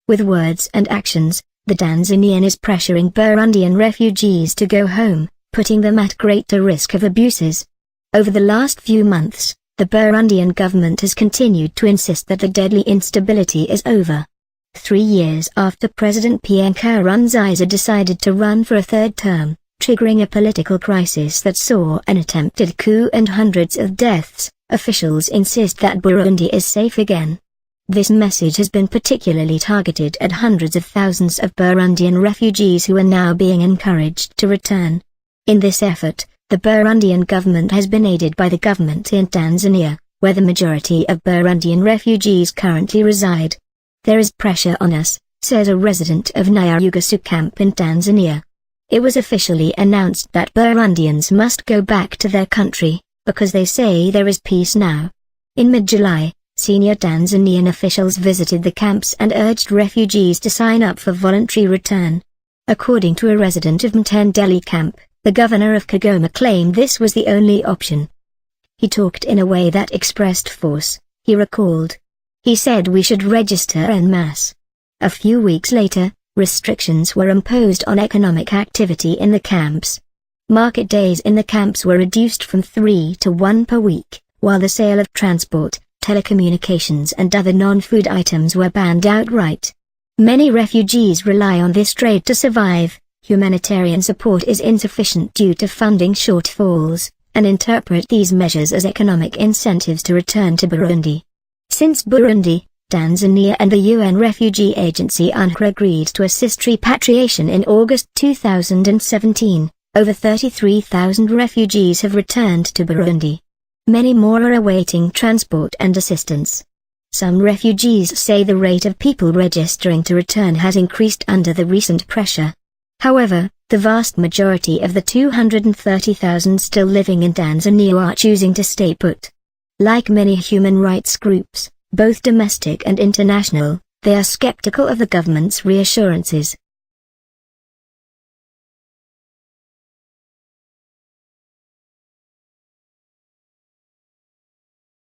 With words and actions, the Tanzanian is pressuring Burundian refugees to go home, putting them at greater risk of abuses. Over the last few months, the Burundian government has continued to insist that the deadly instability is over. 3 years after President Pierre Nkurunziza decided to run for a third term, triggering a political crisis that saw an attempted coup and hundreds of deaths, officials insist that Burundi is safe again. This message has been particularly targeted at hundreds of thousands of Burundian refugees who are now being encouraged to return. In this effort, the Burundian government has been aided by the government in Tanzania, where the majority of Burundian refugees currently reside. There is pressure on us, says a resident of Nyarugusu camp in Tanzania. It was officially announced that Burundians must go back to their country, because they say there is peace now. In mid-July, senior Tanzanian officials visited the camps and urged refugees to sign up for voluntary return. According to a resident of Mtendeli camp, the governor of Kigoma claimed this was the only option. He talked in a way that expressed force, he recalled. He said we should register en masse. A few weeks later, restrictions were imposed on economic activity in the camps. Market days in the camps were reduced from 3 to 1 per week, while the sale of transport, telecommunications and other non-food items were banned outright. Many refugees rely on this trade to survive. Humanitarian support is insufficient due to funding shortfalls, and interpret these measures as economic incentives to return to Burundi. Since Burundi, Tanzania and the UN Refugee Agency UNHCR agreed to assist repatriation in August 2017, over 33,000 refugees have returned to Burundi. Many more are awaiting transport and assistance. Some refugees say the rate of people registering to return has increased under the recent pressure. However, the vast majority of the 230,000 still living in Tanzania are choosing to stay put. Like many human rights groups, both domestic and international, they are skeptical of the government's reassurances.